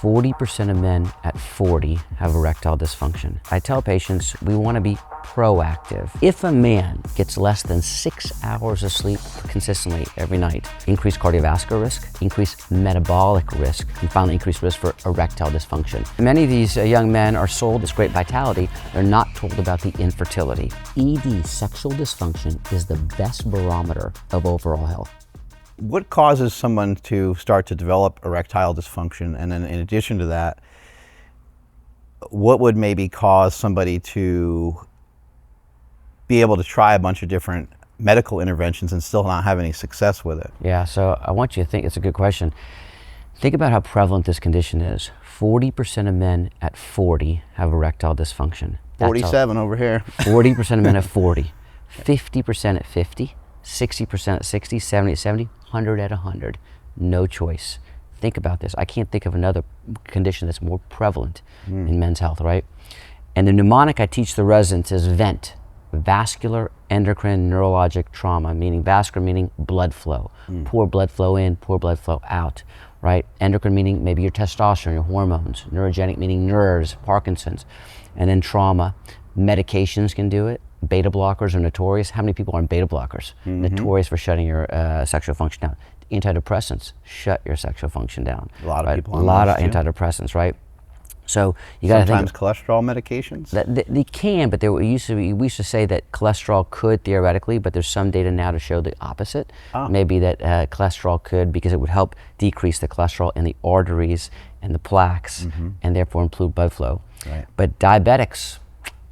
40% of men at 40 have erectile dysfunction. I tell patients we want to be proactive. If a man gets less than 6 hours of sleep consistently every night, increased cardiovascular risk, increased metabolic risk, and finally increased risk for erectile dysfunction. Many of these young men are sold this great vitality. They're not told about the infertility. ED, sexual dysfunction, is the best barometer of overall health. What causes someone to start to develop erectile dysfunction? And then in addition to that, what would maybe cause somebody to be able to try a bunch of different medical interventions and still not have any success with it? Yeah, so I want you to think, it's a good question. Think about how prevalent this condition is. 40% of men at 40 have erectile dysfunction. 47 over here. 40% of men at 40, 50% at 50, 60% at 60, 70 at 70, 100 at 100. No choice. Think about this. I can't think of another condition that's more prevalent in men's health, right? And the mnemonic I teach the residents is VENT, vascular, endocrine, neurologic trauma, meaning vascular meaning blood flow. Poor blood flow in, poor blood flow out, right? Endocrine meaning maybe your testosterone, your hormones. Neurogenic meaning nerves, Parkinson's. And then trauma. Medications can do it. Beta blockers are notorious. How many people are on beta blockers? Notorious for shutting your sexual function down. Antidepressants shut your sexual function down. A lot of people on a lot of those too. antidepressants, right? So you got to think. Sometimes cholesterol medications? They can, but we used to say that cholesterol could theoretically, but there's some data now to show the opposite. Maybe that cholesterol could, because it would help decrease the cholesterol in the arteries and the plaques, and therefore improve blood flow. Right. But diabetics,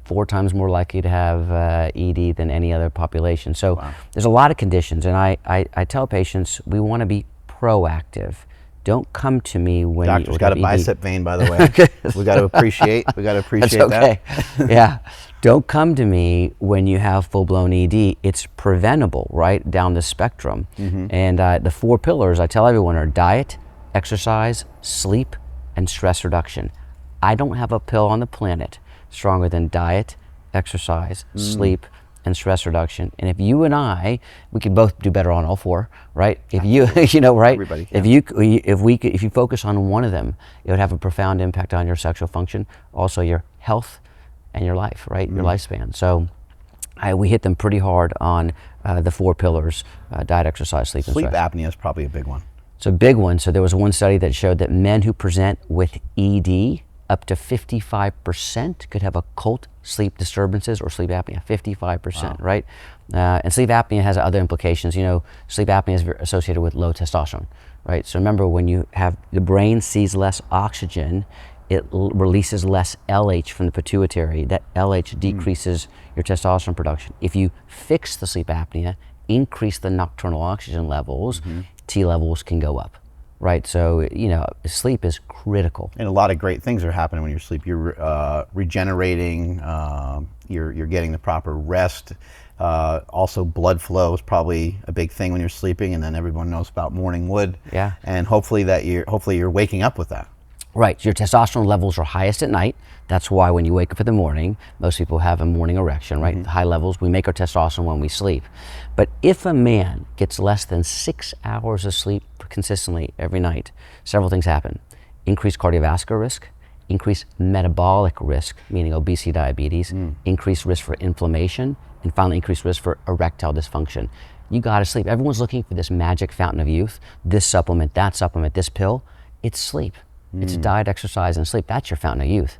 4 times more likely to have ED than any other population. So there's a lot of conditions, and I tell patients we want to be proactive. Don't come to me when Doctor's got a bicep vein, by the way. Okay. We got to appreciate That's okay. that. Yeah. Don't come to me when you have full-blown ED. It's preventable, right, down the spectrum. And the 4 pillars I tell everyone are diet, exercise, sleep, and stress reduction. I don't have a pill on the planet stronger than diet, exercise, sleep, and stress reduction. And if you and I, we could both do better on all 4, right? If you, right? Everybody can. If you focus on one of them, it would have a profound impact on your sexual function, also your health and your life, right? Your lifespan. So we hit them pretty hard on the 4 pillars, diet, exercise, sleep, and Sleep stress. apnea is probably a big one. It's a big one. So there was one study that showed that men who present with ED, up to 55% could have occult sleep disturbances or sleep apnea, 55%, right? And sleep apnea has other implications. Sleep apnea is associated with low testosterone, right? So remember, when you have, the brain sees less oxygen, it releases less LH from the pituitary. That LH decreases your testosterone production. If you fix the sleep apnea, increase the nocturnal oxygen levels, T levels can go up. Right, so sleep is critical. And a lot of great things are happening when you sleep. You're regenerating, you're getting the proper rest. Also, blood flow is probably a big thing when you're sleeping, and then everyone knows about morning wood. Yeah. And hopefully you're waking up with that. Right, your testosterone levels are highest at night. That's why when you wake up in the morning, most people have a morning erection, right? High levels, we make our testosterone when we sleep. But if a man gets less than 6 hours of sleep consistently every night, several things happen. Increased cardiovascular risk, increased metabolic risk, meaning obesity, diabetes, increased risk for inflammation, and finally increased risk for erectile dysfunction. You gotta sleep. Everyone's looking for this magic fountain of youth, this supplement, that supplement, this pill. It's sleep. It's diet, exercise, and sleep. That's your fountain of youth.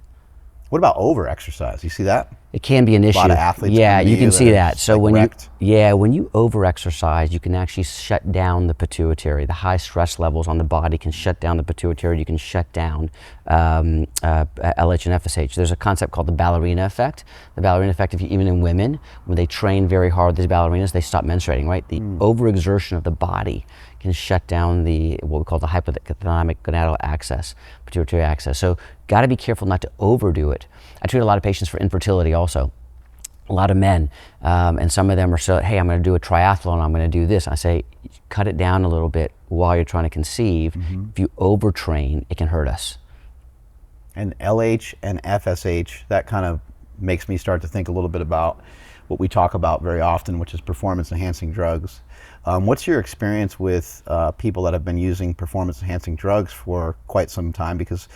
What about over-exercise? You see that? It can be an issue. A lot of athletes. Yeah, you can see that. So when wrecked. when you over-exercise, you can actually shut down the pituitary. The high stress levels on the body can shut down the pituitary. You can shut down LH and FSH. There's a concept called the ballerina effect. The ballerina effect, even in women, when they train very hard, these ballerinas, they stop menstruating, right? The overexertion of the body can shut down what we call the hypothalamic gonadal axis, pituitary axis. So got to be careful not to overdo it. I treat a lot of patients for infertility also. A lot of men, and some of them are hey, I'm going to do a triathlon, I'm going to do this. I say, cut it down a little bit while you're trying to conceive. If you overtrain, it can hurt us. And LH and FSH, that kind of makes me start to think a little bit about what we talk about very often, which is performance enhancing drugs. What's your experience with people that have been using performance-enhancing drugs for quite some time? Because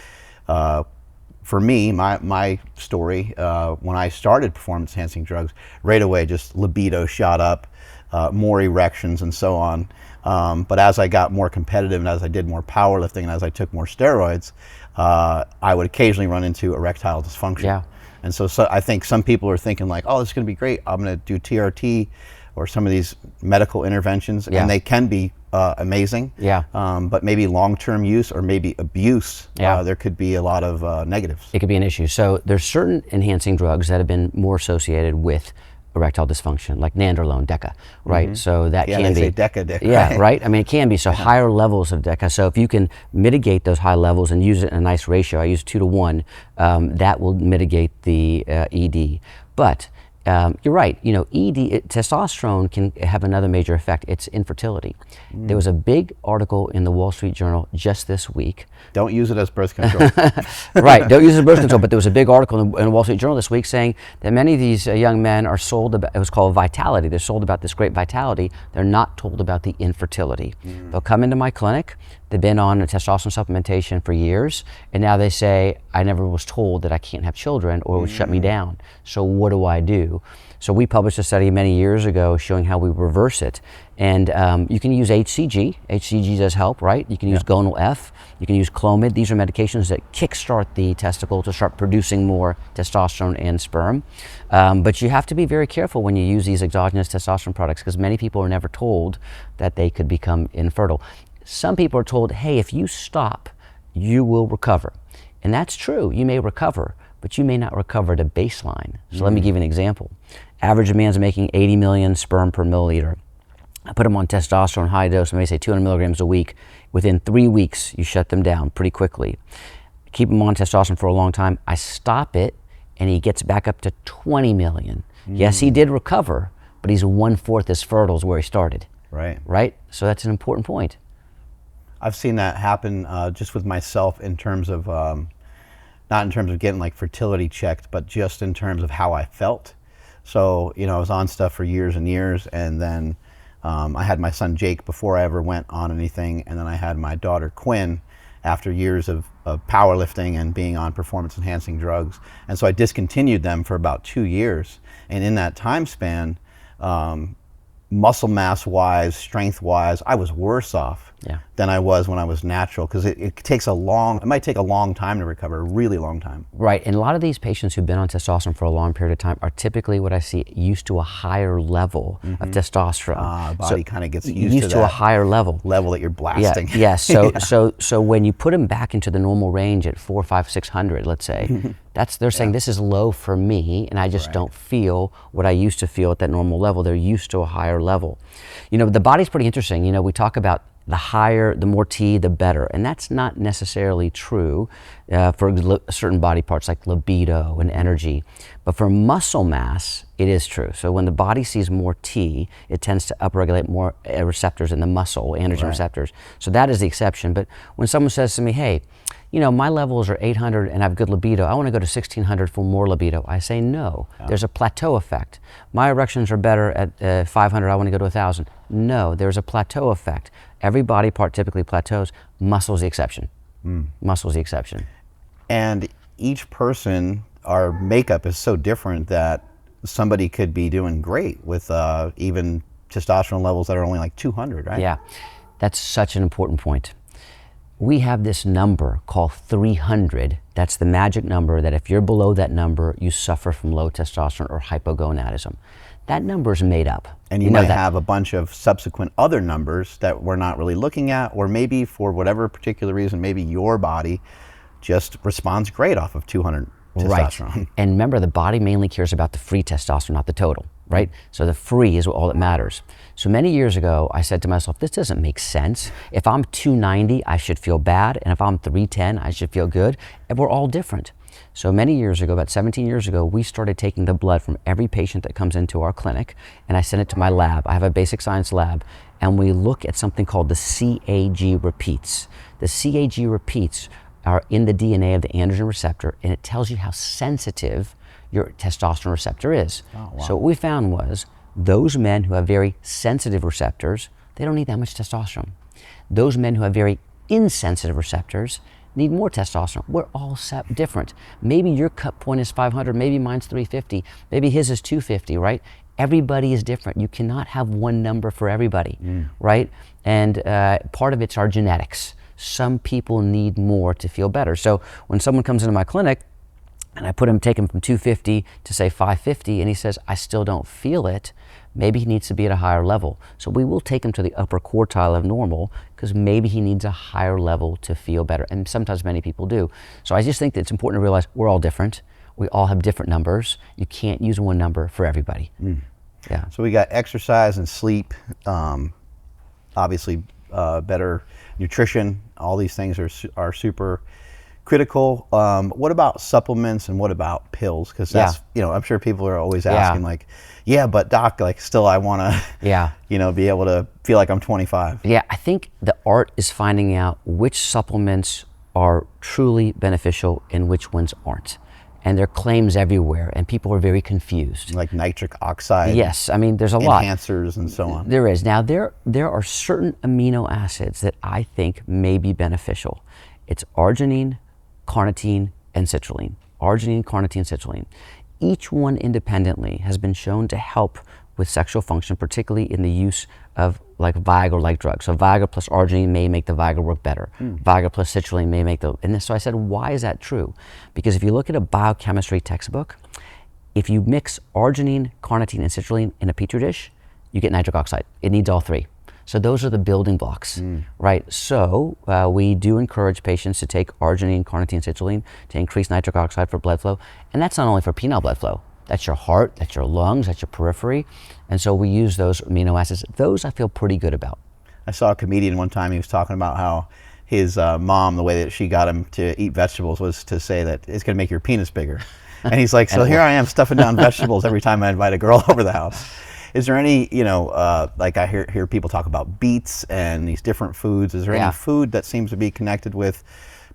for me, my story, when I started performance-enhancing drugs, right away just libido shot up, more erections and so on. But as I got more competitive and as I did more powerlifting and as I took more steroids, I would occasionally run into erectile dysfunction. Yeah. And so I think some people are thinking like, oh, this is going to be great. I'm going to do TRT or some of these medical interventions, Yeah. and they can be amazing. Yeah. But maybe long-term use or maybe abuse, Yeah. there could be a lot of negatives. It could be an issue. So there's certain enhancing drugs that have been more associated with erectile dysfunction, like nandrolone, DECA, right? So that Yeah, can they be say DECA. Yeah, right. I mean, it can be. So higher levels of DECA. So if you can mitigate those high levels and use it in a nice ratio, I use 2 to 1. That will mitigate the ED. But you're right. You know, testosterone can have another major effect. It's infertility. There was a big article in the Wall Street Journal just this week. Don't use it as birth control. Right, don't use it as birth control, but there was a big article in the Wall Street Journal this week saying that many of these young men are sold about, it was called vitality, they're sold about this great vitality, they're not told about the infertility. They'll come into my clinic, they've been on a testosterone supplementation for years, and now they say, I never was told that I can't have children or it would shut me down, so what do I do? So we published a study many years ago showing how we reverse it. And you can use HCG. HCG does help, right? You can use Gonal F. You can use Clomid. These are medications that kickstart the testicle to start producing more testosterone and sperm. But you have to be very careful when you use these exogenous testosterone products because many people are never told that they could become infertile. Some people are told, hey, if you stop, you will recover. And that's true. You may recover, but you may not recover to baseline. So let me give you an example. Average man's making 80 million sperm per milliliter. I put them on testosterone high dose, maybe say 200 milligrams a week. Within 3 weeks, you shut them down pretty quickly. Keep them on testosterone for a long time. I stop it, and he gets back up to 20 million. Yes, he did recover, but he's 1/4 as fertile as where he started. Right. Right? So that's an important point. I've seen that happen just with myself in terms of, not in terms of getting like fertility checked, but just in terms of how I felt. So, you know, I was on stuff for years and years, and then I had my son Jake before I ever went on anything, and then I had my daughter Quinn after years of powerlifting and being on performance-enhancing drugs. And so I discontinued them for about 2 years. And in that time span, muscle mass-wise, strength-wise, I was worse off than I was when I was natural, because it might take a long time to recover, a really long time. Right, and a lot of these patients who've been on testosterone for a long period of time are typically what I see used to a higher level of testosterone. The body kind of gets used to a higher level that you're blasting. Yeah. So when you put them back into the normal range at 400, 500, 600, let's say, they're saying this is low for me, and I just don't feel what I used to feel at that normal level. They're used to a higher level. You know, the body's pretty interesting. You know, we talk about the more T, the better. And that's not necessarily true for certain body parts like libido and energy. But for muscle mass, it is true. So when the body sees more T, it tends to upregulate more receptors in the muscle, androgen receptors. So that is the exception. But when someone says to me, hey, you know, my levels are 800 and I have good libido, I want to go to 1600 for more libido. I say no. There's a plateau effect. My erections are better at 500, I want to go to 1000. No, there's a plateau effect. Every body part typically plateaus. Muscle is the exception. Muscle is the exception. And each person, our makeup is so different that somebody could be doing great with even testosterone levels that are only like 200, right? Yeah, that's such an important point. We have this number called 300. That's the magic number that if you're below that number, you suffer from low testosterone or hypogonadism. That number is made up. And you might have a bunch of subsequent other numbers that we're not really looking at, or maybe for whatever particular reason, maybe your body just responds great off of 200 testosterone. Right. And remember, the body mainly cares about the free testosterone, not the total, right? So the free is all that matters. So many years ago, I said to myself, this doesn't make sense. If I'm 290, I should feel bad. And if I'm 310, I should feel good. And we're all different. So many years ago, about 17 years ago, we started taking the blood from every patient that comes into our clinic, and I send it to my lab. I have a basic science lab, and we look at something called the CAG repeats. The CAG repeats are in the DNA of the androgen receptor, and it tells you how sensitive your testosterone receptor is. Oh, wow. So what we found was those men who have very sensitive receptors they don't need that much testosterone. Those men who have very insensitive receptors need more testosterone. We're all different. Maybe your cut point is 500, maybe mine's 350, maybe his is 250, right? Everybody is different. You cannot have one number for everybody, right? And part of it's our genetics. Some people need more to feel better. So when someone comes into my clinic and I take him from 250 to say 550 and he says, I still don't feel it, maybe he needs to be at a higher level. So we will take him to the upper quartile of normal because maybe he needs a higher level to feel better. And sometimes many people do. So I just think that it's important to realize we're all different. We all have different numbers. You can't use one number for everybody. Yeah. So we got exercise and sleep, obviously better nutrition. All these things are super critical. What about supplements and what about pills? Because that's, I'm sure people are always asking like, yeah, but doc, like still I want to, be able to feel like I'm 25. Yeah, I think the art is finding out which supplements are truly beneficial and which ones aren't. And there are claims everywhere, and people are very confused. Like nitric oxide. Yes, I mean, there's a lot. Enhancers and so on. There is. Now, there are certain amino acids that I think may be beneficial. It's arginine, carnitine, and citrulline. Arginine, carnitine, citrulline. Each one independently has been shown to help with sexual function, particularly in the use of like Viagra-like drugs. So Viagra plus arginine may make the Viagra work better. Viagra plus citrulline may make so I said, why is that true? Because if you look at a biochemistry textbook, if you mix arginine, carnitine, and citrulline in a petri dish, you get nitric oxide. It needs all three. So those are the building blocks, right? So we do encourage patients to take arginine, carnitine, citrulline to increase nitric oxide for blood flow. And that's not only for penile blood flow. That's your heart, that's your lungs, that's your periphery. And so we use those amino acids. Those I feel pretty good about. I saw a comedian one time, he was talking about how his mom, the way that she got him to eat vegetables was to say that it's going to make your penis bigger. And he's like, so here I am stuffing down vegetables every time I invite a girl over the house. Is there any, like I hear people talk about beets and these different foods. Is there any food that seems to be connected with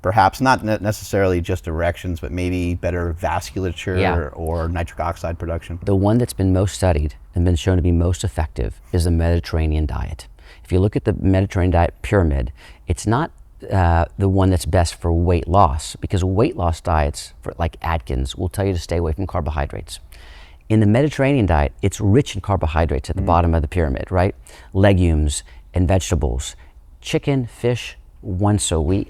perhaps not necessarily just erections, but maybe better vasculature or nitric oxide production? The one that's been most studied and been shown to be most effective is the Mediterranean diet. If you look at the Mediterranean diet pyramid, it's not the one that's best for weight loss, because weight loss diets, like Atkins, will tell you to stay away from carbohydrates. In the Mediterranean diet, it's rich in carbohydrates at the bottom of the pyramid, right? Legumes and vegetables, chicken, fish, once a week,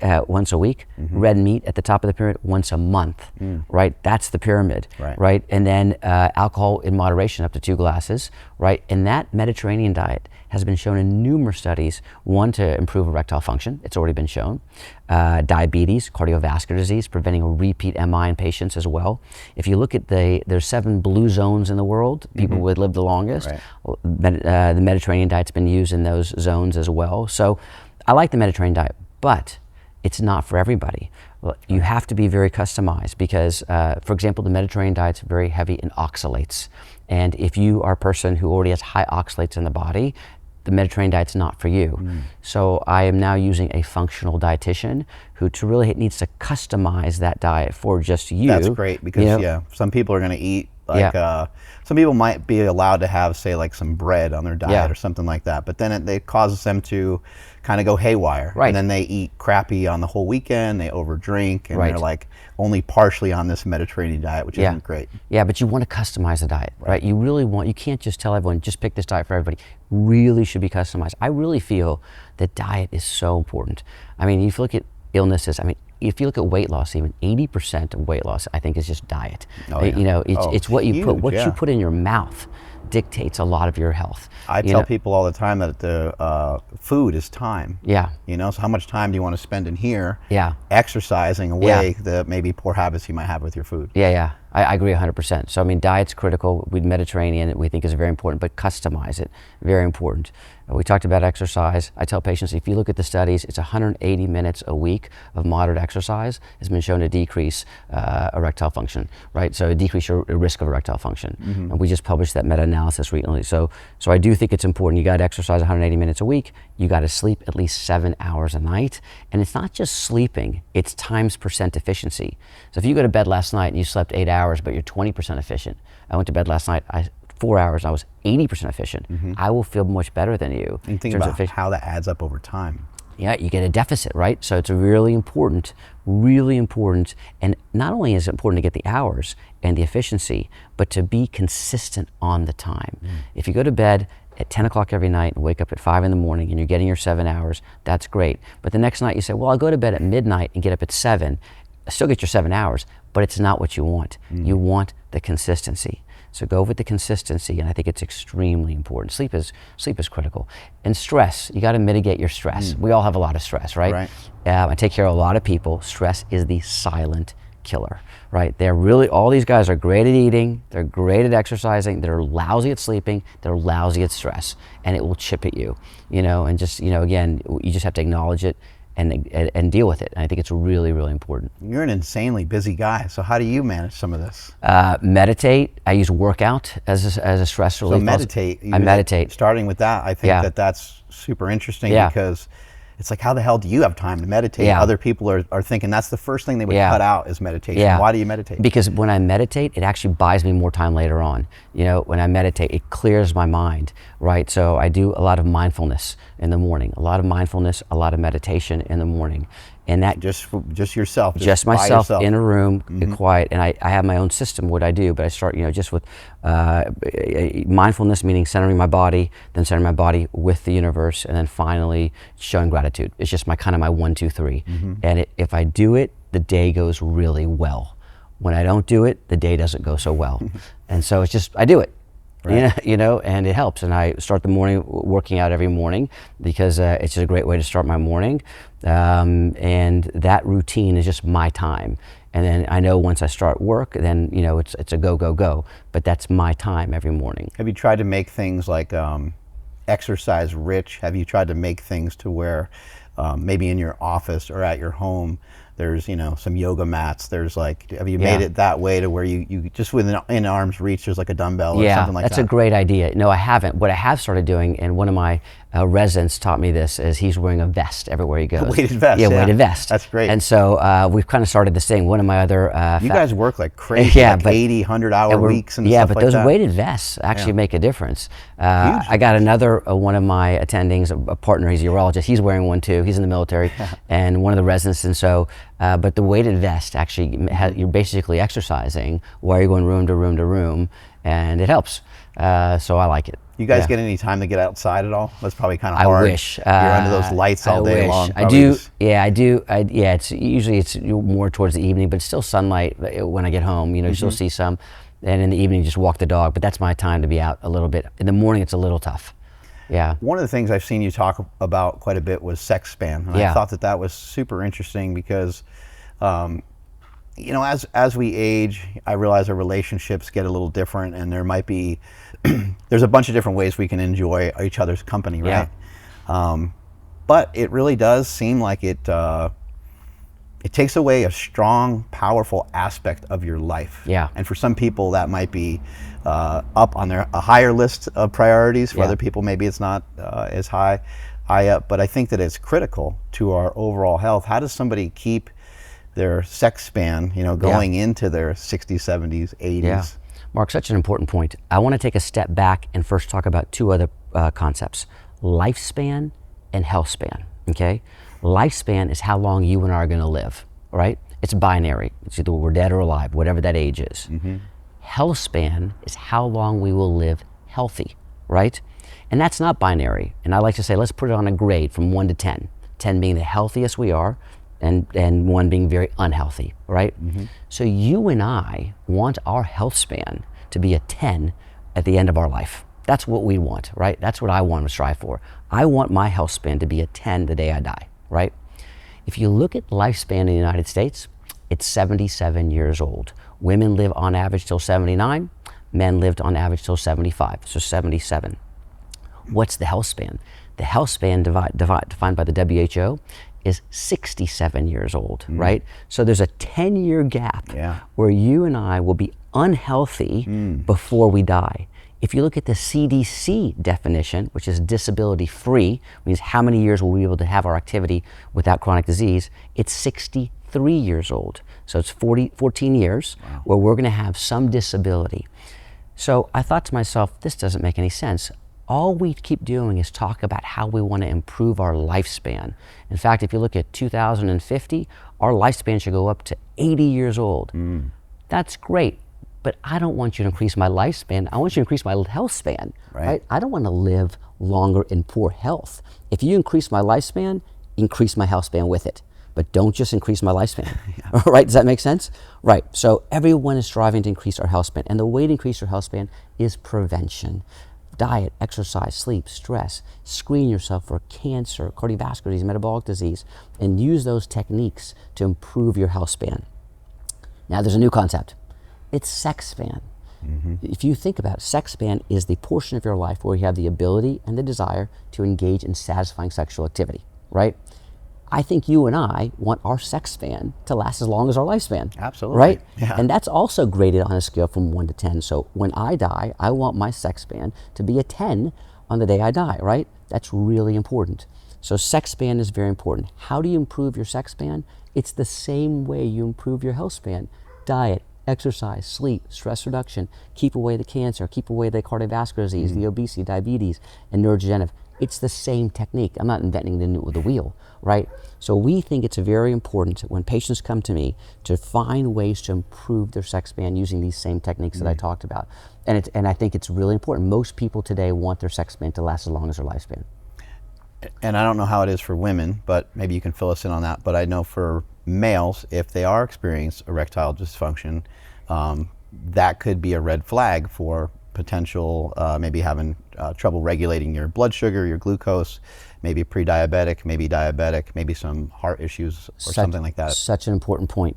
red meat at the top of the pyramid once a month, right? That's the pyramid, right? And then alcohol in moderation up to 2 glasses, right? And that Mediterranean diet has been shown in numerous studies, one, to improve erectile function, it's already been shown, diabetes, cardiovascular disease, preventing a repeat MI in patients as well. If you look at there's 7 blue zones in the world, people would live the longest. The Mediterranean diet's been used in those zones as well. So I like the Mediterranean diet, but it's not for everybody. You have to be very customized because, for example, the Mediterranean diet's very heavy in oxalates. And if you are a person who already has high oxalates in the body, the Mediterranean diet's not for you. So I am now using a functional dietitian who needs to customize that diet for just you. That's great because some people are going to eat like some people might be allowed to have, say, like some bread on their diet or something like that, but then it causes them to kind of go haywire. And then they eat crappy on the whole weekend, they overdrink, and they're like only partially on this Mediterranean diet, which isn't great. Yeah, but you want to customize the diet, right? You really you can't just tell everyone, just pick this diet for everybody. Really should be customized. I really feel that diet is so important. I mean, if you look at illnesses, if you look at weight loss, even 80% of weight loss, I think, is just diet. It's what you put, you put in your mouth dictates a lot of your health. I tell people all the time that the food is time. So how much time do you want to spend in here exercising away the maybe poor habits you might have with your food? I agree 100%. So diet's critical. With Mediterranean, we think is very important, but customize it, very important. We talked about exercise. I tell patients, if you look at the studies, it's 180 minutes a week of moderate exercise has been shown to decrease erectile function, right? So decrease your risk of erectile function. And we just published that meta-analysis recently. So I do think it's important. You got to exercise 180 minutes a week. You got to sleep at least 7 hours a night. And it's not just sleeping, it's times percent efficiency. So if you go to bed last night and you slept 8 hours, but you're 20% efficient. I went to bed last night, 4 hours and I was 80% efficient, I will feel much better than you. And think about how that adds up over time. Yeah, you get a deficit, right? So it's really important, and not only is it important to get the hours and the efficiency, but to be consistent on the time. If you go to bed at 10 o'clock every night and wake up at 5 in the morning and you're getting your 7 hours, that's great. But the next night you say, well, I'll go to bed at midnight and get up at 7, still get your 7 hours, but it's not what you want. You want the consistency. So go with the consistency, and I think it's extremely important. Sleep is critical. And stress, you got to mitigate your stress. We all have a lot of stress, right? I take care of a lot of people. Stress is the silent killer, right? They're really, all these guys are great at eating, they're great at exercising, they're lousy at sleeping, they're lousy at stress, and it will chip at you, and just, again, you just have to acknowledge it and deal with it. And I think it's really, really important. You're an insanely busy guy, so how do you manage some of this? Meditate. I use workout as a stress relief. So meditate. I meditate. Starting with that, I think that's super interesting because it's like, how the hell do you have time to meditate? Other people are thinking that's the first thing they would cut out is meditation. Why do you meditate? Because when I meditate, it actually buys me more time later on. When I meditate, it clears my mind, right? So I do a lot of mindfulness in the morning, a lot of mindfulness, a lot of meditation in the morning. And that just yourself, just myself in a room, quiet. And I have my own system what I do, but I start just with mindfulness, meaning centering my body, then centering my body with the universe, and then finally showing gratitude. It's just my 1, 2, 3. And if I do it, the day goes really well. When I don't do it, the day doesn't go so well. And so it's just I do it. Right. And it helps. And I start the morning working out every morning because it's just a great way to start my morning. And that routine is just my time. And then I know once I start work, then it's a go, go, go. But that's my time every morning. Have you tried to make things like exercise rich? Have you tried to make things to where maybe in your office or at your home, there's some yoga mats, there's have you made it that way to where you just within arm's reach there's like a dumbbell or something like that? That's a great idea. No, I haven't. What I have started doing, and one of my residents taught me this, is he's wearing a vest everywhere he goes. A weighted vest. Weighted vest. That's great. And so we've kind of started this thing. One of my other you guys work like crazy, 80, 100-hour weeks and stuff like that. Yeah, but those weighted vests actually make a difference. I got another one of my attendings, a partner, he's a urologist, he's wearing one too, he's in the military, and one of the residents, and so but the weighted vest actually you're basically exercising while you're going room to room to room, and it helps. So I like it. You guys get any time to get outside at all? That's probably kind of hard. I wish. You're under those lights all day long. I do. Yeah, I do. It's usually more towards the evening, but it's still sunlight when I get home. You still see some, and in the evening just walk the dog. But that's my time to be out a little bit. In the morning, it's a little tough. Yeah. One of the things I've seen you talk about quite a bit was sex span, and I thought that was super interesting because, as we age, I realize our relationships get a little different, and there might be, there's a bunch of different ways we can enjoy each other's company, right? But it really does seem like it takes away a strong, powerful aspect of your life. Yeah. And for some people, that might be up on a higher list of priorities. For other people, maybe it's not as high up. But I think that it's critical to our overall health. How does somebody keep their sex span, going into their 60s, 70s, 80s? Yeah. Mark, such an important point. I want to take a step back and first talk about two other concepts: lifespan and health span. Okay. Lifespan is how long you and I are going to live, right? It's binary. It's either we're dead or alive, whatever that age is. Health span is how long we will live healthy, right? And that's not binary. And I like to say, let's put it on a grade from 1 to 10. 10 being the healthiest we are, and 1 being very unhealthy, right? So you and I want our health span to be a 10 at the end of our life. That's what we want, right? That's what I want to strive for. I want my health span to be a 10 the day I die, right? If you look at lifespan in the United States, it's 77 years old. Women live on average till 79. Men lived on average till 75, so 77. What's the health span? The health span defined by the WHO is 67 years old, right? So there's a 10-year gap where you and I will be unhealthy before we die. If you look at the CDC definition, which is disability free, means how many years will we be able to have our activity without chronic disease, it's 63 years old. So it's 14 years where we're gonna have some disability. So I thought to myself, this doesn't make any sense. All we keep doing is talk about how we want to improve our lifespan. In fact, if you look at 2050, our lifespan should go up to 80 years old. That's great, but I don't want you to increase my lifespan. I want you to increase my health span, right? I don't want to live longer in poor health. If you increase my lifespan, increase my health span with it. But don't just increase my lifespan, right? Does that make sense? Right, so everyone is striving to increase our health span, and the way to increase your health span is prevention. Diet, exercise, sleep, stress, screen yourself for cancer, cardiovascular disease, metabolic disease, and use those techniques to improve your health span. Now there's a new concept. It's sex span. If you think about it, sex span is the portion of your life where you have the ability and the desire to engage in satisfying sexual activity, right? I think you and I want our sex span to last as long as our lifespan. Absolutely. Right? Yeah. And that's also graded on a scale from 1 to 10. So when I die, I want my sex span to be a 10 on the day I die, right? That's really important. So sex span is very important. How do you improve your sex span? It's the same way you improve your health span. Diet, exercise, sleep, stress reduction, keep away the cancer, keep away the cardiovascular disease, the obesity, diabetes, and neurodegenerative. It's the same technique. I'm not inventing the wheel, right? So we think it's very important when patients come to me to find ways to improve their sex span using these same techniques that I talked about. And I think it's really important. Most people today want their sex span to last as long as their lifespan. And I don't know how it is for women, but maybe you can fill us in on that. But I know for males, if they are experiencing erectile dysfunction, that could be a red flag for potential, maybe having trouble regulating your blood sugar, your glucose, maybe pre-diabetic, maybe diabetic, maybe some heart issues or something like that. Such an important point.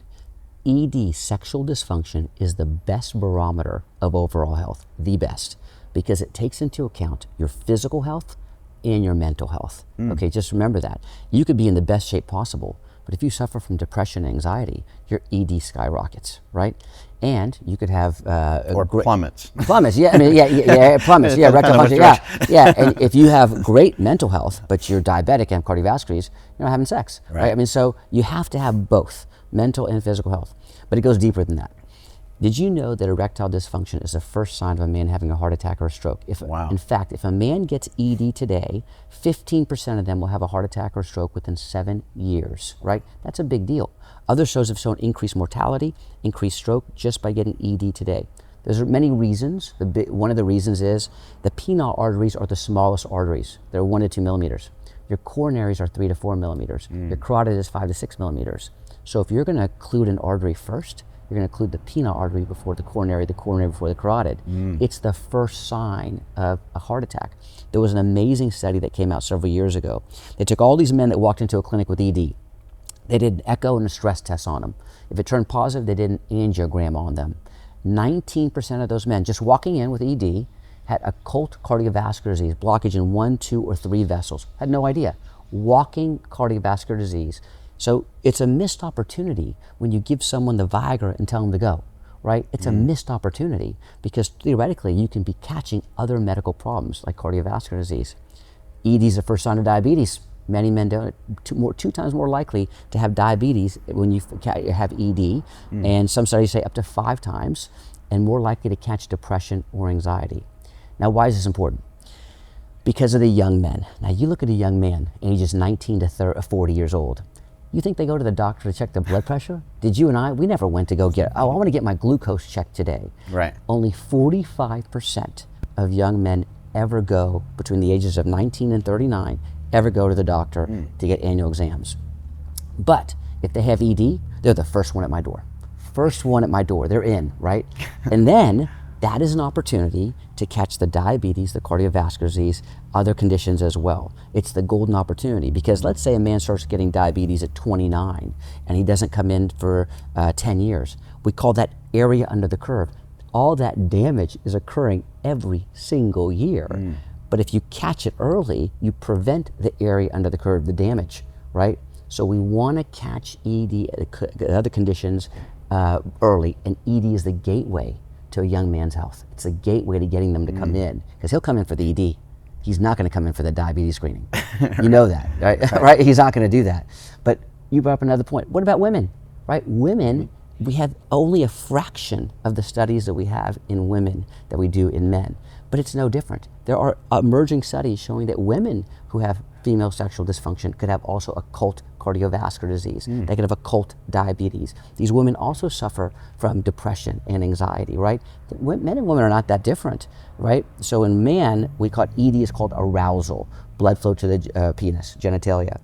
ED, sexual dysfunction, is the best barometer of overall health, the best, because it takes into account your physical health and your mental health. Okay, just remember that. You could be in the best shape possible, but if you suffer from depression and anxiety, your ED skyrockets, right? And you could have or plummets. Plummets, yeah, I mean, yeah, plummets, yeah, erectile function, yeah. And if you have great mental health, but you're diabetic and cardiovascular disease, you're not having sex, right? I mean, so you have to have both mental and physical health, but it goes deeper than that. Did you know that erectile dysfunction is the first sign of a man having a heart attack or a stroke? Wow. In fact, if a man gets ED today, 15% of them will have a heart attack or stroke within 7 years, right? That's a big deal. Other shows have shown increased mortality, increased stroke just by getting ED today. There's many reasons. One of the reasons is the penile arteries are the smallest arteries. They're 1 to 2 millimeters. Your coronaries are 3 to 4 millimeters. Your carotid is 5 to 6 millimeters. So if you're going to occlude an artery first, you're going to occlude the penile artery before the coronary before the carotid. It's the first sign of a heart attack. There was an amazing study that came out several years ago. They took all these men that walked into a clinic with ED. They did an echo and a stress test on them. If it turned positive, they did an angiogram on them. 19% of those men just walking in with ED had occult cardiovascular disease, blockage in 1, 2, or 3 vessels. Had no idea. Walking cardiovascular disease. So it's a missed opportunity when you give someone the Viagra and tell them to go, right? It's a missed opportunity because theoretically you can be catching other medical problems like cardiovascular disease. ED is the first sign of diabetes. Many men don't, 2 times more likely to have diabetes when you have ED, and some studies say up to 5 times, and more likely to catch depression or anxiety. Now, why is this important? Because of the young men. Now, you look at a young man, ages 19 to 40 years old. You think they go to the doctor to check their blood pressure? Did you and I? We never went to go get, I want to get my glucose checked today. Right. Only 45% of young men ever go, between the ages of 19 and 39, ever go to the doctor to get annual exams. But if they have ED, they're the first one at my door. First one at my door, they're in, right? And then that is an opportunity to catch the diabetes, the cardiovascular disease, other conditions as well. It's the golden opportunity because let's say a man starts getting diabetes at 29 and he doesn't come in for 10 years. We call that area under the curve. All that damage is occurring every single year. But if you catch it early, you prevent the area under the curve, the damage, right? So we want to catch ED, other conditions early, and ED is the gateway to a young man's health. It's a gateway to getting them to come in, because he'll come in for the ED. He's not going to come in for the diabetes screening. You know that, right? Right? He's not going to do that. But you brought up another point. What about women, right? Women, we have only a fraction of the studies that we have in women that we do in men, but it's no different. There are emerging studies showing that women who have female sexual dysfunction could have also occult cardiovascular disease. They could have occult diabetes. These women also suffer from depression and anxiety, right? Men and women are not that different, right? So in man, we call it ED is called arousal, blood flow to the penis, genitalia.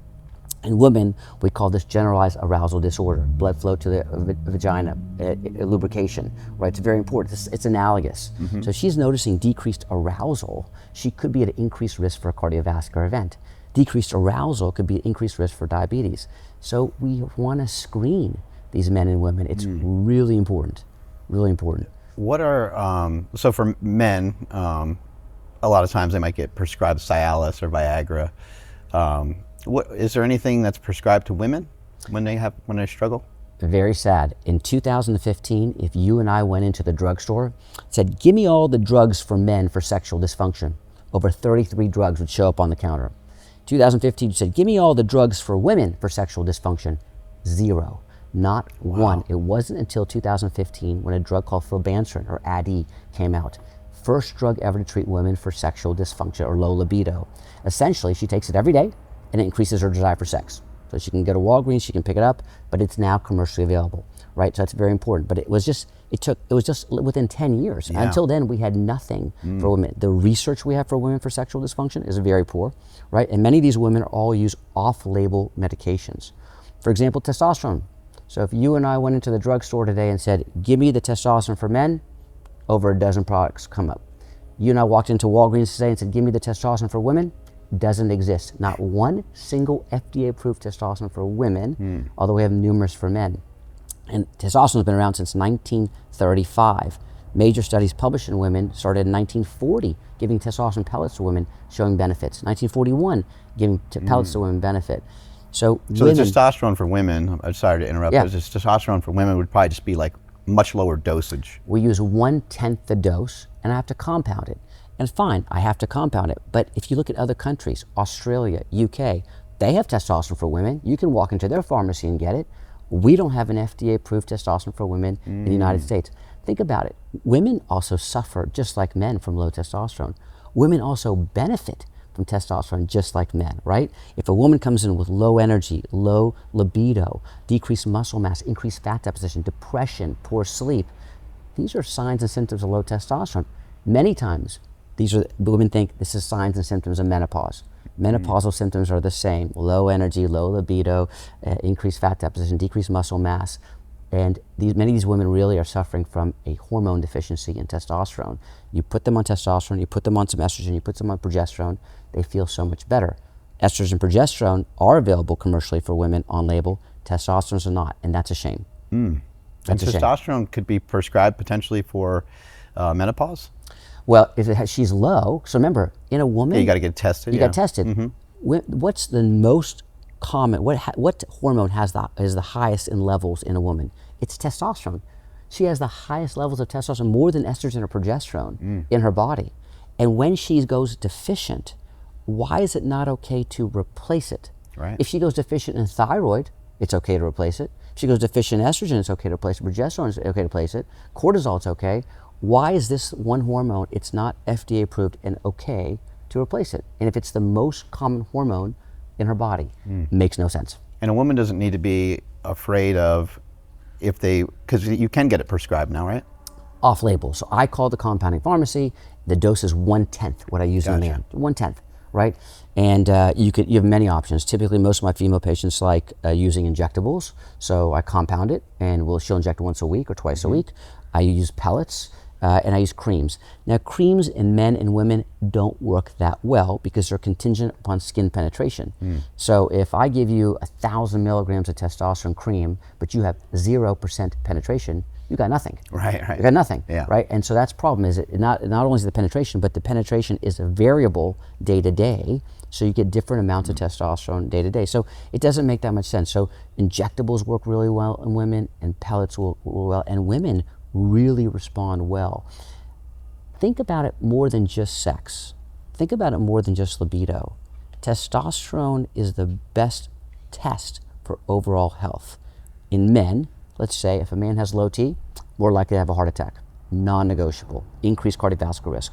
In women, we call this generalized arousal disorder, blood flow to the vagina, lubrication, right? It's very important. It's analogous. So if she's noticing decreased arousal, she could be at increased risk for a cardiovascular event. Decreased arousal could be at increased risk for diabetes. So we want to screen these men and women. It's really important, really important. What are, so for men, a lot of times they might get prescribed Cialis or Viagra. Is there anything that's prescribed to women when they struggle? Very sad. In 2015, if you and I went into the drugstore, said, give me all the drugs for men for sexual dysfunction, over 33 drugs would show up on the counter. 2015, you said, give me all the drugs for women for sexual dysfunction. 0, not one. It wasn't until 2015 when a drug called flibanserin, or ADI, came out. First drug ever to treat women for sexual dysfunction or low libido. Essentially, she takes it every day, and it increases her desire for sex. So she can go to Walgreens, she can pick it up, but it's now commercially available, right? So that's very important. But it was just within 10 years. Yeah. Until then, we had nothing for women. The research we have for women for sexual dysfunction is very poor, right? And many of these women all use off-label medications. For example, testosterone. So if you and I went into the drugstore today and said, give me the testosterone for men, over a dozen products come up. You and I walked into Walgreens today and said, give me the testosterone for women, doesn't exist. Not one single FDA-approved testosterone for women, although we have numerous for men. And testosterone's been around since 1935. Major studies published in women started in 1940, giving testosterone pellets to women, showing benefits. 1941, giving pellets to women benefit. So the testosterone for women, I'm sorry to interrupt, but the testosterone for women would probably just be like much lower dosage. We use 1/10 the dose, and I have to compound it. And fine, I have to compound it. But if you look at other countries, Australia, UK, they have testosterone for women. You can walk into their pharmacy and get it. We don't have an FDA-approved testosterone for women in the United States. Think about it. Women also suffer, just like men, from low testosterone. Women also benefit from testosterone just like men, right? If a woman comes in with low energy, low libido, decreased muscle mass, increased fat deposition, depression, poor sleep, these are signs and symptoms of low testosterone. Many times, women think this is signs and symptoms of menopause. Menopausal symptoms are the same: low energy, low libido, increased fat deposition, decreased muscle mass. And many of these women really are suffering from a hormone deficiency in testosterone. You put them on testosterone, you put them on some estrogen, you put them on progesterone, they feel so much better. Estrogen and progesterone are available commercially for women on label. Testosterones are not, and that's a shame. And testosterone could be prescribed potentially for menopause? Well, if she's low, so remember, in a woman, you got to get tested. You got tested. What's the most common? What hormone is the highest in levels in a woman? It's testosterone. She has the highest levels of testosterone, more than estrogen or progesterone, in her body. And when she goes deficient, why is it not okay to replace it? Right. If she goes deficient in thyroid, it's okay to replace it. If she goes deficient in estrogen, it's okay to replace it. Progesterone, it's okay to replace it. Cortisol, it's okay. Why is this one hormone, it's not FDA approved and okay to replace it? And if it's the most common hormone in her body, makes no sense. And a woman doesn't need to be afraid of because you can get it prescribed now, right? Off label. So I call the compounding pharmacy. The dose is 1/10 what I use in a man. 1/10, right? And you have many options. Typically, most of my female patients like using injectables. So I compound it, and she'll inject it once a week or twice a week. I use pellets. And I use creams. Now, creams in men and women don't work that well because they're contingent upon skin penetration. So if I give you 1,000 milligrams of testosterone cream, but you have 0% penetration, you got nothing. Right. You got nothing, Yeah. right? And so that's the problem, is it not only is the penetration, but the penetration is a variable day to day, so you get different amounts of testosterone day to day. So it doesn't make that much sense. So injectables work really well in women, and pellets will well, and women really respond well. Think about it more than just sex. Think about it more than just libido. Testosterone is the best test for overall health. In men, let's say if a man has low T, more likely to have a heart attack, non-negotiable, increased cardiovascular risk.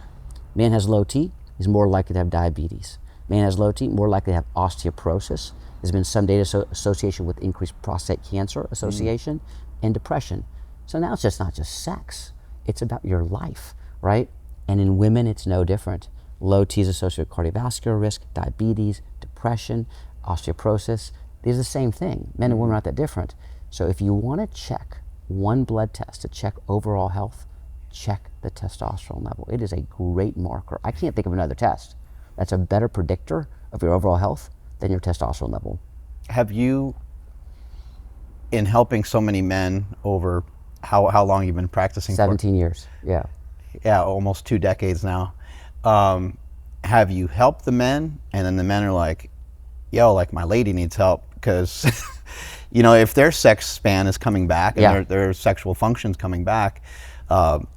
Man has low T, he's more likely to have diabetes. Man has low T, more likely to have osteoporosis. There's been some data association with increased prostate cancer association and depression. So now it's just not just sex, it's about your life, right? And in women, it's no different. Low T is associated with cardiovascular risk, diabetes, depression, osteoporosis. These are the same thing. Men and women are not that different. So if you want to check one blood test to check overall health, check the testosterone level. It is a great marker. I can't think of another test that's a better predictor of your overall health than your testosterone level. Have you, in helping so many men over how long you've been practicing? 17 years, yeah. Yeah, almost 2 decades now. Have you helped the men, and then the men are like, yo, like my lady needs help, because you know, if their sex span is coming back and their sexual function's coming back,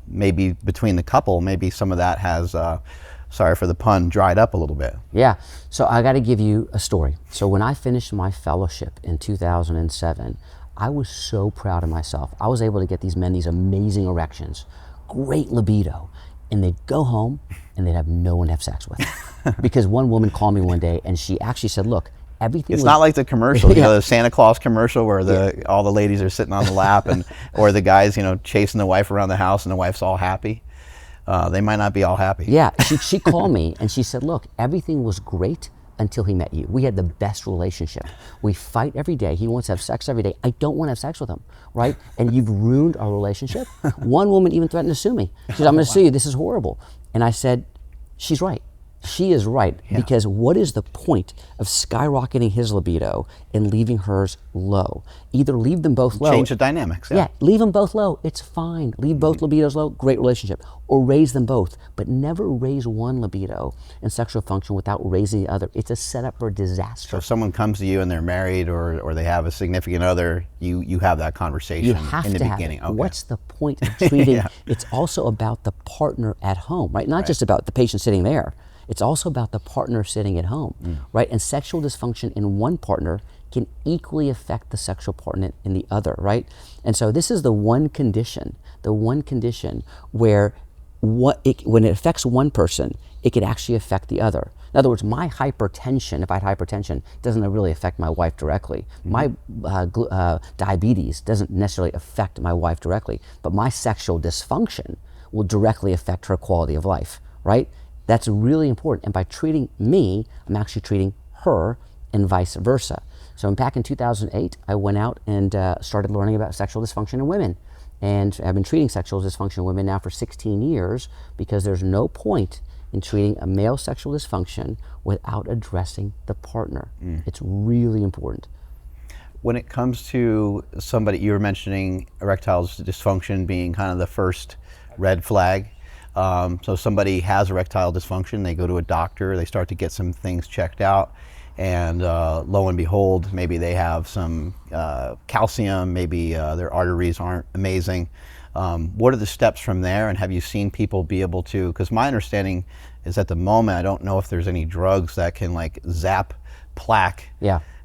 maybe between the couple, maybe some of that has, sorry for the pun, dried up a little bit. Yeah, so I got to give you a story. So when I finished my fellowship in 2007, I was so proud of myself. I was able to get these men these amazing erections, great libido, and they'd go home and they'd have no one to have sex with. Because one woman called me one day and she actually said, look, everything It's was, not like the commercial, you know, the Santa Claus commercial where all the ladies are sitting on the lap, and or the guys, you know, chasing the wife around the house and the wife's all happy. They might not be all happy. Yeah, she called me and she said, look, everything was great until he met you. We had the best relationship. We fight every day. He wants to have sex every day. I don't want to have sex with him, right? And you've ruined our relationship. One woman even threatened to sue me. She said, I'm going to sue you. This is horrible. And I said, she's right. She is right, because what is the point of skyrocketing his libido and leaving hers low? Either leave them both low. Change the dynamics. Yeah, leave them both low. It's fine. Leave both libidos low. Great relationship. Or raise them both, but never raise one libido and sexual function without raising the other. It's a setup for disaster. So if someone comes to you and they're married or they have a significant other, you have that conversation You have in the to beginning. have it. What's the point of treating? Yeah. It's also about the partner at home, right? Not just about the patient sitting there. It's also about the partner sitting at home, right? And sexual dysfunction in one partner can equally affect the sexual partner in the other, right? And so this is the one condition where when it affects one person, it could actually affect the other. In other words, my hypertension, if I had hypertension, doesn't really affect my wife directly. My diabetes doesn't necessarily affect my wife directly, but my sexual dysfunction will directly affect her quality of life, right? That's really important. And by treating me, I'm actually treating her, and vice versa. So back in 2008, I went out and started learning about sexual dysfunction in women. And I've been treating sexual dysfunction in women now for 16 years, because there's no point in treating a male sexual dysfunction without addressing the partner. It's really important. When it comes to somebody, you were mentioning erectile dysfunction being kind of the first red flag. So somebody has erectile dysfunction, they go to a doctor, they start to get some things checked out, and lo and behold, maybe they have some calcium, maybe their arteries aren't amazing. What are the steps from there, and have you seen people be able to, because my understanding is at the moment, I don't know if there's any drugs that can like zap plaque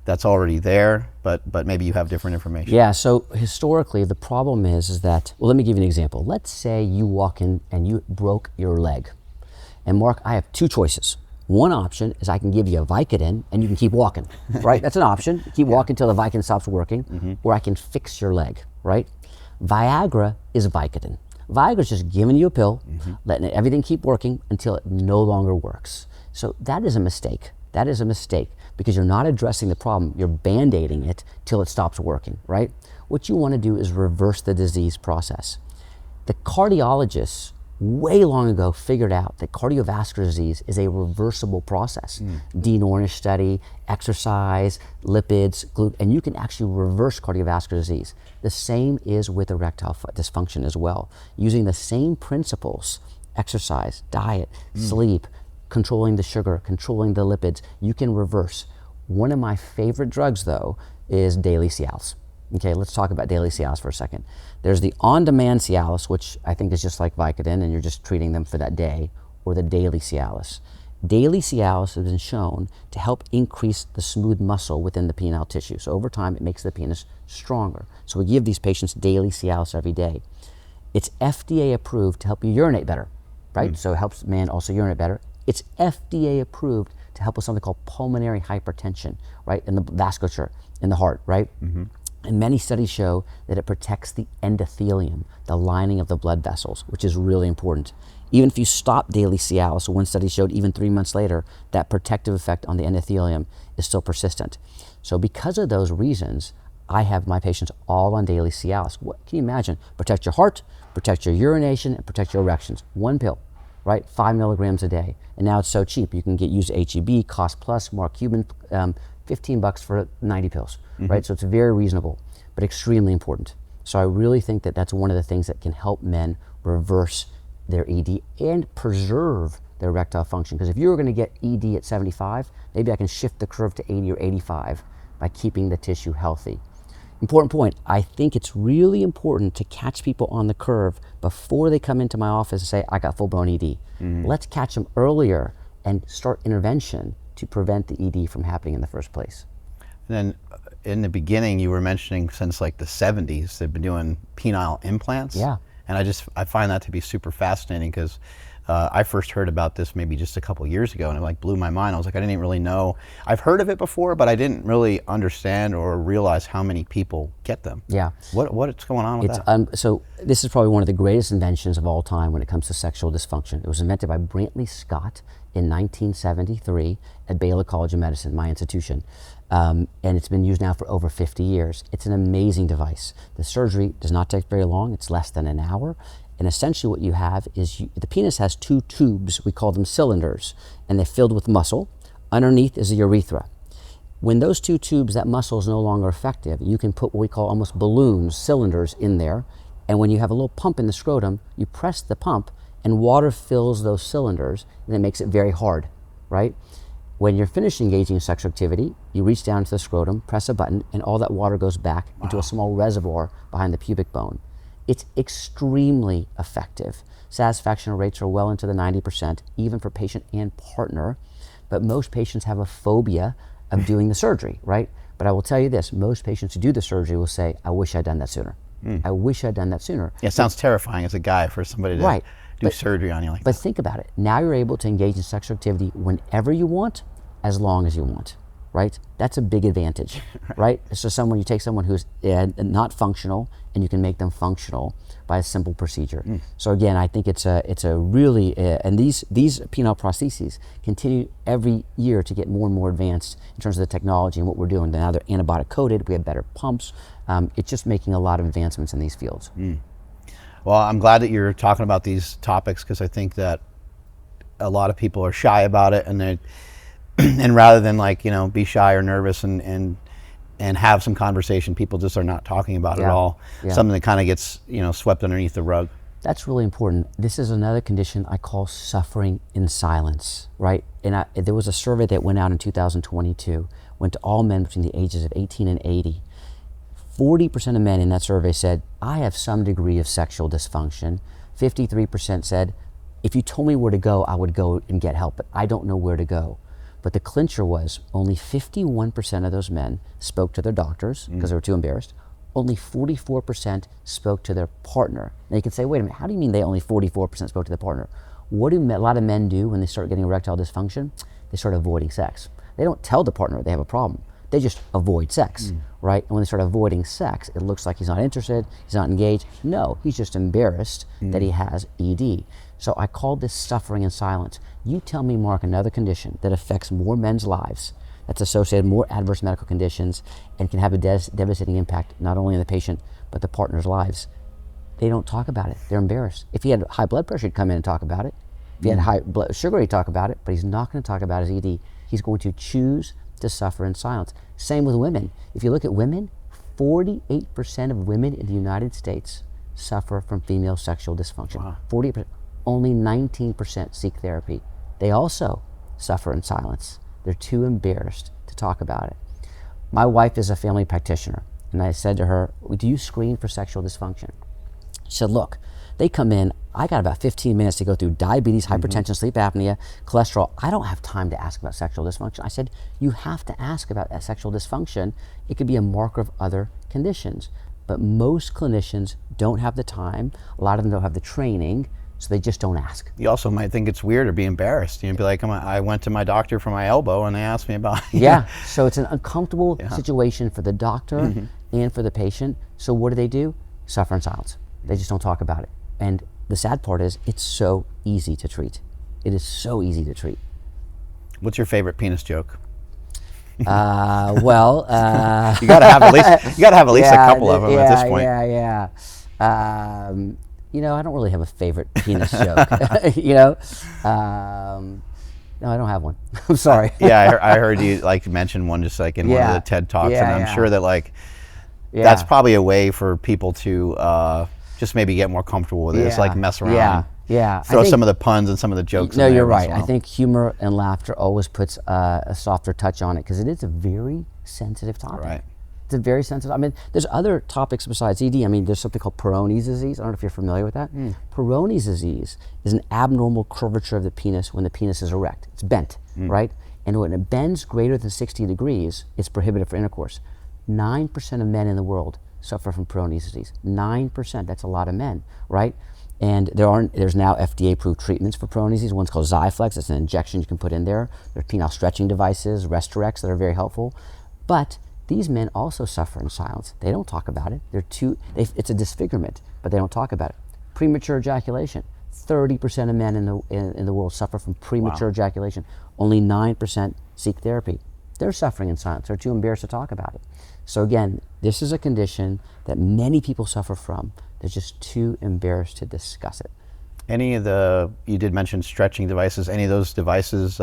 that's already there, but maybe you have different information. Yeah, so historically, the problem is that, well, let me give you an example. Let's say you walk in and you broke your leg. And Mark, I have two choices. One option is I can give you a Vicodin and you can keep walking, right? That's an option. Keep walking until the Vicodin stops working, or I can fix your leg, right? Viagra is Vicodin. Viagra is just giving you a pill, letting everything keep working until it no longer works. So that is a mistake. That is a mistake, because you're not addressing the problem. You're band-aiding it till it stops working, right? What you want to do is reverse the disease process. The cardiologists way long ago figured out that cardiovascular disease is a reversible process. Dean Ornish study, exercise, lipids, gluten, and you can actually reverse cardiovascular disease. The same is with erectile dysfunction as well. Using the same principles, exercise, diet, sleep, controlling the sugar, controlling the lipids, you can reverse. One of my favorite drugs, though, is daily Cialis. Okay, let's talk about daily Cialis for a second. There's the on-demand Cialis, which I think is just like Vicodin, and you're just treating them for that day, or the daily Cialis. Daily Cialis has been shown to help increase the smooth muscle within the penile tissue. So over time, it makes the penis stronger. So we give these patients daily Cialis every day. It's FDA approved to help you urinate better, right? So it helps men also urinate better. It's FDA approved to help with something called pulmonary hypertension, right? In the vasculature, in the heart, right? And many studies show that it protects the endothelium, the lining of the blood vessels, which is really important. Even if you stop daily Cialis, one study showed even 3 months later, that protective effect on the endothelium is still persistent. So because of those reasons, I have my patients all on daily Cialis. What can you imagine? Protect your heart, protect your urination, and protect your erections. One pill, right? 5 milligrams a day. And now it's so cheap. You can use HEB, Cost Plus, Mark Cuban, $15 for 90 pills, right? So it's very reasonable, but extremely important. So I really think that that's one of the things that can help men reverse their ED and preserve their erectile function. Because if you were going to get ED at 75, maybe I can shift the curve to 80 or 85 by keeping the tissue healthy. Important point, I think it's really important to catch people on the curve before they come into my office and say, I got full-blown ED. Let's catch them earlier and start intervention to prevent the ED from happening in the first place. And then in the beginning, you were mentioning since like the 70s, they've been doing penile implants. Yeah. And I find that to be super fascinating because I first heard about this maybe just a couple years ago, and it like blew my mind. I was like, I didn't even really know. I've heard of it before, but I didn't really understand or realize how many people get them. Yeah. What's going on with that? So this is probably one of the greatest inventions of all time when it comes to sexual dysfunction. It was invented by Brantley Scott in 1973 at Baylor College of Medicine, my institution. And it's been used now for over 50 years. It's an amazing device. The surgery does not take very long. It's less than an hour. And essentially what you have is the penis has 2 tubes, we call them cylinders, and they're filled with muscle. Underneath is the urethra. When those 2 tubes, that muscle is no longer effective, you can put what we call almost balloons, cylinders in there. And when you have a little pump in the scrotum, you press the pump and water fills those cylinders, and it makes it very hard, right? When you're finished engaging in sexual activity, you reach down to the scrotum, press a button, and all that water goes back into a small reservoir behind the pubic bone. It's extremely effective. Satisfaction rates are well into the 90%, even for patient and partner. But most patients have a phobia of doing the surgery, right? But I will tell you this, most patients who do the surgery will say, I wish I'd done that sooner. I wish I'd done that sooner. Yeah, it sounds terrifying as a guy for somebody to do surgery on you like that. But think about it. Now you're able to engage in sexual activity whenever you want, as long as you want, right? That's a big advantage, right? So you take someone who's not functional and you can make them functional by a simple procedure. So again, I think it's a really, and these penile prostheses continue every year to get more and more advanced in terms of the technology and what we're doing. Now they're antibiotic coated, we have better pumps. It's just making a lot of advancements in these fields. Well, I'm glad that you're talking about these topics because I think that a lot of people are shy about it, and rather than be shy or nervous and have some conversation, people just are not talking about it at all. Something that kind of gets swept underneath the rug. That's really important. This is another condition I call suffering in silence, right? And there was a survey that went out in 2022, went to all men between the ages of 18 and 80. 40% of men in that survey said, I have some degree of sexual dysfunction. 53% said, if you told me where to go, I would go and get help, but I don't know where to go. But the clincher was only 51% of those men spoke to their doctors because they were too embarrassed. Only 44% spoke to their partner. Now you can say, wait a minute, how do you mean they only 44% spoke to their partner? What do a lot of men do when they start getting erectile dysfunction? They start avoiding sex. They don't tell the partner they have a problem. They just avoid sex, right? And when they start avoiding sex, it looks like he's not interested, he's not engaged. No, he's just embarrassed that he has ED. So I call this suffering in silence. You tell me, Mark, another condition that affects more men's lives, that's associated with more adverse medical conditions, and can have a devastating impact not only on the patient, but the partner's lives. They don't talk about it. They're embarrassed. If he had high blood pressure, he'd come in and talk about it. If he had high blood sugar, he'd talk about it, but he's not going to talk about his ED. He's going to choose to suffer in silence. Same with women. If you look at women, 48% of women in the United States suffer from female sexual dysfunction. Wow. 48%. Only 19% seek therapy. They also suffer in silence. They're too embarrassed to talk about it. My wife is a family practitioner, and I said to her, do you screen for sexual dysfunction? She said, look, they come in, I got about 15 minutes to go through diabetes, hypertension, sleep apnea, cholesterol. I don't have time to ask about sexual dysfunction. I said, you have to ask about sexual dysfunction. It could be a marker of other conditions. But most clinicians don't have the time. A lot of them don't have the training, so they just don't ask. You also might think it's weird or be embarrassed. You'd be like, I went to my doctor for my elbow and they asked me about it. Yeah, so it's an uncomfortable situation for the doctor and for the patient. So what do? Suffer in silence. They just don't talk about it. And the sad part is, it's so easy to treat. It is so easy to treat. What's your favorite penis joke? You gotta have at least a couple of them at this point. I don't really have a favorite penis joke. No, I don't have one. I'm sorry. I heard you mention one just in one of the TED Talks, and I'm sure that that's probably a way for people to just maybe get more comfortable with it. It's mess around. Throw some of the puns and some of the jokes. No, in there you're right. as well. I think humor and laughter always puts a softer touch on it, because it is a very sensitive topic. Right. It's a very sensitive. I mean, there's other topics besides ED. I mean, there's something called Peyronie's disease. I don't know if you're familiar with that. Peyronie's disease is an abnormal curvature of the penis when the penis is erect. It's bent, right? And when it bends greater than 60 degrees, it's prohibitive for intercourse. 9% of men in the world suffer from Peyronie's disease. 9%. That's a lot of men, right? And there's now FDA-approved treatments for Peyronie's disease. One's called Zyflex. It's an injection you can put in there. There's penile stretching devices, Restorex, that are very helpful. But these men also suffer in silence. They don't talk about it. It's a disfigurement, but they don't talk about it. Premature ejaculation. 30% of men in the world suffer from premature ejaculation. Only 9% seek therapy. They're suffering in silence. They're too embarrassed to talk about it. So again, this is a condition that many people suffer from. They're just too embarrassed to discuss it. You did mention stretching devices. Any of those devices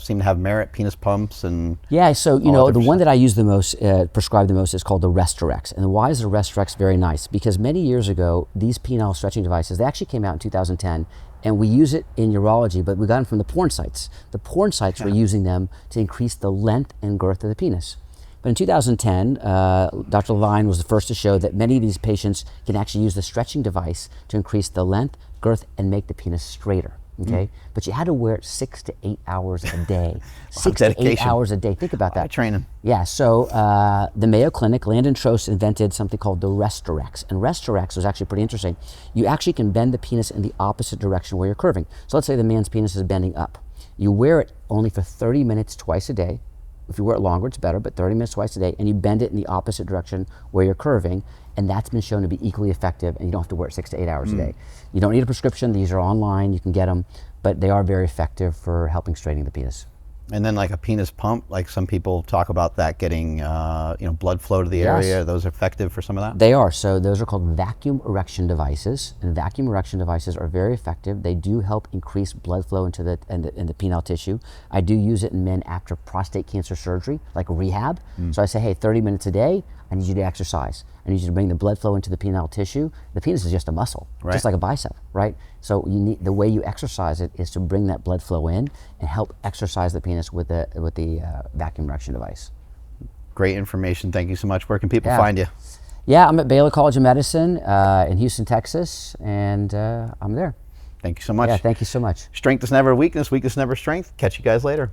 seem to have merit, penis pumps and... Yeah, so the one that I use the most, prescribe the most, is called the Restorex. And why is the Restorex very nice? Because many years ago, these penile stretching devices, they actually came out in 2010, and we use it in urology, but we got them from the porn sites. The porn sites were using them to increase the length and girth of the penis. But in 2010, Dr. Levine was the first to show that many of these patients can actually use the stretching device to increase the length, girth, and make the penis straighter. Okay, but you had to wear it 6 to 8 hours a day. 6 to 8 hours a day. Think about that. Training. Yeah. So the Mayo Clinic, Landon Trost invented something called the Restorex, and Restorex was actually pretty interesting. You actually can bend the penis in the opposite direction where you're curving. So let's say the man's penis is bending up. You wear it only for 30 minutes twice a day. If you wear it longer, it's better, but 30 minutes twice a day, and you bend it in the opposite direction where you're curving, and that's been shown to be equally effective, and you don't have to wear it 6 to 8 hours a day. You don't need a prescription. These are online. You can get them, but they are very effective for helping straighten the penis. And then a penis pump, some people talk about that getting blood flow to the area. Are those effective for some of that? They are. So those are called vacuum erection devices, and vacuum erection devices are very effective. They do help increase blood flow into the penile tissue. I do use it in men after prostate cancer surgery, like rehab. So I say, hey, 30 minutes a day, I need you to exercise. I need you to bring the blood flow into the penile tissue. The penis is just a muscle, just like a bicep, right? So the way you exercise it is to bring that blood flow in and help exercise the penis with the vacuum erection device. Great information. Thank you so much. Where can people find you? Yeah, I'm at Baylor College of Medicine in Houston, Texas, and I'm there. Thank you so much. Yeah, thank you so much. Strength is never weakness, weakness never strength. Catch you guys later.